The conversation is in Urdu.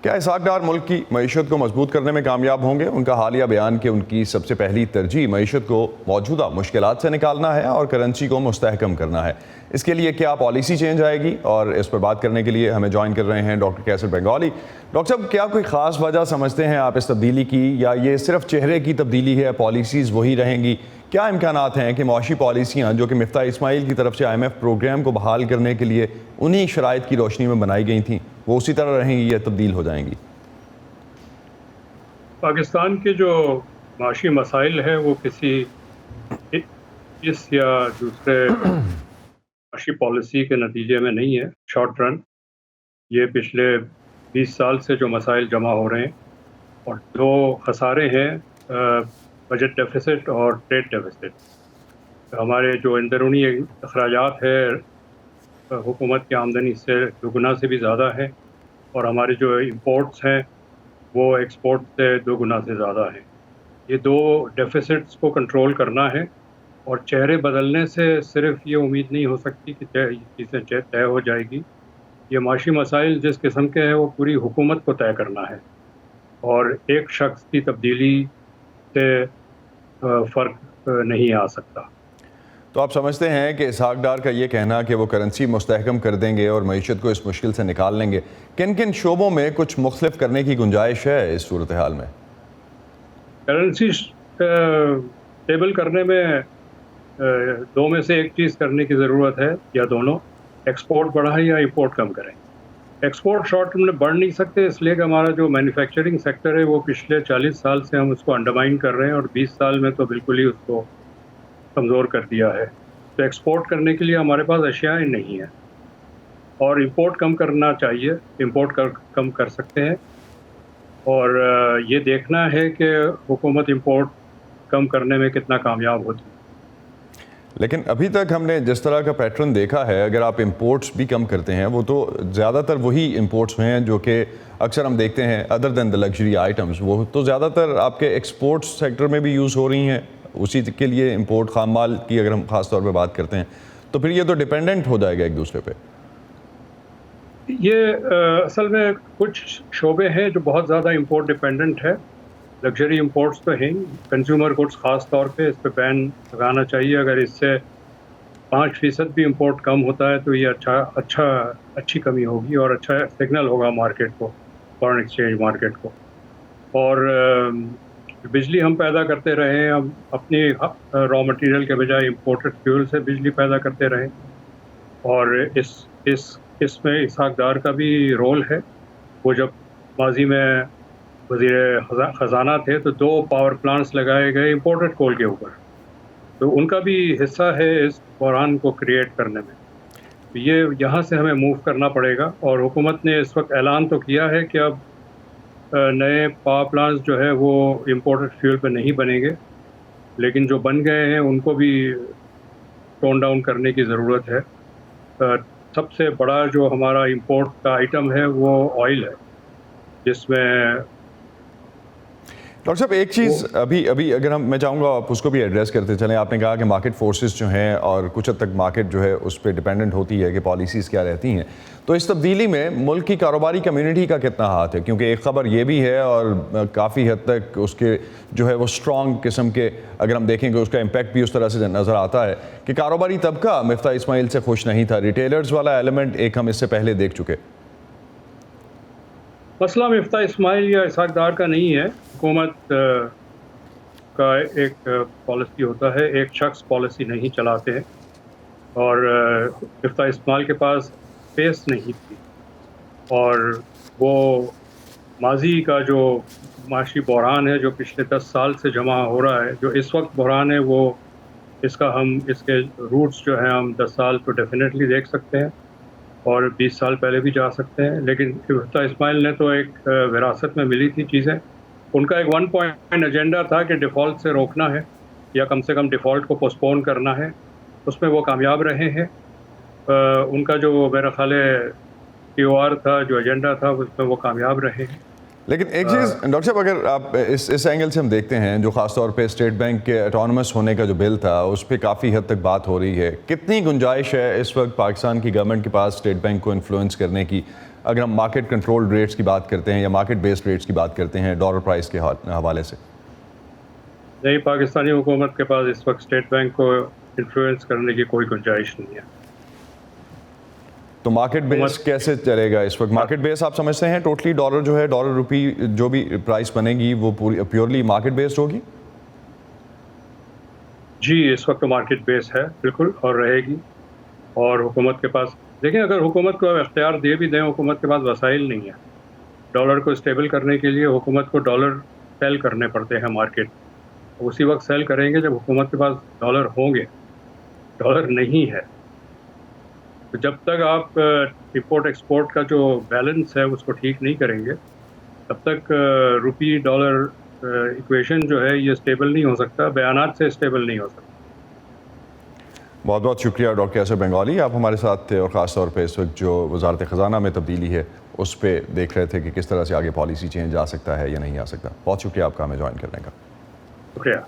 کیا اسحاق ڈار ملک کی معیشت کو مضبوط کرنے میں کامیاب ہوں گے؟ ان کا حالیہ بیان کہ ان کی سب سے پہلی ترجیح معیشت کو موجودہ مشکلات سے نکالنا ہے اور کرنسی کو مستحکم کرنا ہے۔ اس کے لیے کیا پالیسی چینج آئے گی؟ اور اس پر بات کرنے کے لیے ہمیں جوائن کر رہے ہیں ڈاکٹر کیسر بنگالی۔ ڈاکٹر صاحب، کیا کوئی خاص وجہ سمجھتے ہیں آپ اس تبدیلی کی، یا یہ صرف چہرے کی تبدیلی ہے، پالیسیز وہی رہیں گی؟ کیا امکانات ہیں کہ معاشی پالیسیاں جو کہ مفتاح اسماعیل کی طرف سے IMF پروگرام کو بحال کرنے کے لیے انہی شرائط کی روشنی میں بنائی گئی تھیں، وہ اسی طرح رہیں گی یا تبدیل ہو جائیں گی؟ پاکستان کے جو معاشی مسائل ہیں وہ کسی اس یا دوسرے معاشی پالیسی کے نتیجے میں نہیں ہے۔ شارٹ رن یہ پچھلے 20 سال سے جو مسائل جمع ہو رہے ہیں، اور دو خسارے ہیں، بجٹ ڈیفیسٹ اور ٹریڈ ڈیفیسٹ۔ ہمارے جو اندرونی اخراجات ہے حکومت کی آمدنی سے دوگنا سے بھی زیادہ ہے، اور ہمارے جو امپورٹس ہیں وہ ایکسپورٹ سے 2 گنا سے زیادہ ہیں۔ یہ دو ڈیفیسٹس کو کنٹرول کرنا ہے، اور چہرے بدلنے سے صرف یہ امید نہیں ہو سکتی کہ یہ چیزیں طے ہو جائے گی۔ یہ معاشی مسائل جس قسم کے ہیں وہ پوری حکومت کو طے کرنا ہے، اور ایک شخص کی تبدیلی سے فرق نہیں آ سکتا۔ تو آپ سمجھتے ہیں کہ اسحاق ڈار کا یہ کہنا کہ وہ کرنسی مستحکم کر دیں گے اور معیشت کو اس مشکل سے نکال لیں گے، کن کن شعبوں میں کچھ مختلف کرنے کی گنجائش ہے اس صورتحال میں؟ کرنسی اسٹیبل کرنے میں 2 میں سے ایک چیز کرنے کی ضرورت ہے، یا دونوں، ایکسپورٹ بڑھائیں یا امپورٹ کم کریں۔ ایکسپورٹ شارٹ ٹرم میں بڑھ نہیں سکتے، اس لیے کہ ہمارا جو مینوفیکچرنگ سیکٹر ہے وہ پچھلے 40 سال سے ہم اس کو انڈرمائن کر رہے ہیں، اور 20 سال میں تو بالکل ہی اس کو کمزور کر دیا ہے۔ تو ایکسپورٹ کرنے کے لیے ہمارے پاس اشیاء نہیں ہیں، اور امپورٹ کم کرنا چاہیے، امپورٹ کم کر سکتے ہیں، اور یہ دیکھنا ہے کہ حکومت امپورٹ کم کرنے میں کتنا کامیاب ہوتی ہے۔ لیکن ابھی تک ہم نے جس طرح کا پیٹرن دیکھا ہے، اگر آپ امپورٹس بھی کم کرتے ہیں، وہ تو زیادہ تر وہی امپورٹس ہیں جو کہ اکثر ہم دیکھتے ہیں other than the luxury items, وہ تو زیادہ تر آپ کے ایکسپورٹ سیکٹر میں بھی یوز ہو رہی ہیں، اسی کے لیے امپورٹ خام مال کی اگر ہم خاص طور پہ بات کرتے ہیں تو پھر یہ تو ڈیپینڈنٹ ہو جائے گا ایک دوسرے پہ۔ یہ اصل میں کچھ شعبے ہیں جو بہت زیادہ امپورٹ ڈیپینڈنٹ ہے، لگژری امپورٹس تو ہیں، کنزیومر گڈس خاص طور پہ اس پہ بین لگانا چاہیے۔ اگر اس سے 5% بھی امپورٹ کم ہوتا ہے تو یہ اچھی کمی ہوگی، اور اچھا سگنل ہوگا مارکیٹ کو، فارن ایکسچینج مارکیٹ کو۔ اور بجلی ہم پیدا کرتے رہیں، ہم اپنی را مٹیریل کے بجائے امپورٹڈ فیول سے بجلی پیدا کرتے رہیں، اور اس میں اسحاق ڈار کا بھی رول ہے۔ وہ جب ماضی میں وزیر خزانہ تھے تو 2 پاور پلانٹس لگائے گئے امپورٹڈ کول کے اوپر، تو ان کا بھی حصہ ہے اس بحران کو کریٹ کرنے میں۔ یہ یہاں سے ہمیں موو کرنا پڑے گا، اور حکومت نے اس وقت اعلان تو کیا ہے کہ اب نئے پاور پلانٹس جو ہے وہ امپورٹڈ فیول پہ نہیں بنیں گے، لیکن جو بن گئے ہیں ان کو بھی ٹون ڈاؤن کرنے کی ضرورت ہے۔ سب سے بڑا جو ہمارا امپورٹ کا آئٹم ہے وہ آئل ہے، جس میں ڈاکٹر صاحب ایک چیز ابھی اگر میں چاہوں گا آپ اس کو بھی ایڈریس کرتے چلیں۔ آپ نے کہا کہ مارکیٹ فورسز جو ہیں اور کچھ حد تک مارکیٹ جو ہے اس پہ ڈیپینڈنٹ ہوتی ہے کہ پالیسیز کیا رہتی ہیں، تو اس تبدیلی میں ملک کی کاروباری کمیونٹی کا کتنا ہاتھ ہے؟ کیونکہ ایک خبر یہ بھی ہے، اور کافی حد تک اس کے جو ہے وہ اسٹرانگ قسم کے اگر ہم دیکھیں کہ اس کا امپیکٹ بھی اس طرح سے نظر آتا ہے کہ کاروباری طبقہ مفتاح اسماعیل سے خوش نہیں تھا، ریٹیلرز والا ایلیمنٹ ایک ہم اس سے پہلے دیکھ چکے۔ مسئلہ مفتاح اسماعیل یا اسحاق ڈار کا نہیں ہے، حکومت کا ایک پالیسی ہوتا ہے، ایک شخص پالیسی نہیں چلاتے ہیں، اور مفتاح اسماعیل کے پاس اسپیس نہیں تھی، اور وہ ماضی کا جو معاشی بحران ہے جو پچھلے 10 سال سے جمع ہو رہا ہے، جو اس وقت بحران ہے، وہ اس کے روٹس جو ہیں ہم 10 سال تو ڈیفینیٹلی دیکھ سکتے ہیں، اور 20 سال پہلے بھی جا سکتے ہیں۔ لیکن مفتاح اسماعیل نے تو ایک وراثت میں ملی تھی چیزیں، ان کا ایک 1 پوائنٹ ایجنڈا تھا کہ ڈیفالٹ سے روکنا ہے، یا کم سے کم ڈیفالٹ کو پوسٹپون کرنا ہے، اس میں وہ کامیاب رہے ہیں۔ ان کا جو میرا خیال ہے POR تھا، جو ایجنڈا تھا، اس میں وہ کامیاب رہے ہیں۔ لیکن ایک چیز ڈاکٹر صاحب اگر آپ اس اینگل سے ہم دیکھتے ہیں، جو خاص طور پہ اسٹیٹ بینک کے اٹانومس ہونے کا جو بل تھا اس پہ کافی حد تک بات ہو رہی ہے، کتنی گنجائش ہے اس وقت پاکستان کی گورنمنٹ کے پاس اسٹیٹ بینک کو انفلوئنس کرنے کی؟ اگر ہم مارکیٹ کنٹرول ریٹس کی بات کرتے ہیں یا مارکیٹ بیسڈ ریٹس کی بات کرتے ہیں ڈالر پرائس کے حوالے سے؟ نہیں، پاکستانی حکومت کے پاس اس وقت اسٹیٹ بینک کو انفلوئنس کرنے کی کوئی گنجائش نہیں ہے. تو مارکیٹ بیس کیسے چلے گا اس وقت؟ مارکیٹ بیس آپ سمجھتے ہیں ٹوٹلی ڈالر جو ہے ڈالر روپی جو بھی پرائس بنے گی وہ پوری پیورلی مارکیٹ بیسڈ ہوگی؟ جی اس وقت تو مارکیٹ بیس ہے بالکل اور رہے گی. اور حکومت کے پاس دیکھیں اگر حکومت کو اختیار دے بھی دیں حکومت کے پاس وسائل نہیں ہے. ڈالر کو اسٹیبل کرنے کے لیے حکومت کو ڈالر سیل کرنے پڑتے ہیں مارکیٹ. اسی وقت سیل کریں گے جب حکومت کے پاس ڈالر ہوں گے. ڈالر نہیں ہے تو جب تک آپ امپورٹ ایکسپورٹ کا جو بیلنس ہے اس کو ٹھیک نہیں کریں گے تب تک روپی ڈالر ایکویشن جو ہے یہ اسٹیبل نہیں ہو سکتا، بیانات سے اسٹیبل نہیں ہو سکتا. بہت بہت شکریہ ڈاکٹر یاسر بنگالی، آپ ہمارے ساتھ تھے اور خاص طور پہ اس وقت جو وزارت خزانہ میں تبدیلی ہے اس پہ دیکھ رہے تھے کہ کس طرح سے آگے پالیسی چینج آ سکتا ہے یا نہیں آ سکتا. بہت شکریہ آپ کا ہمیں جوائن کرنے کا. شکریہ.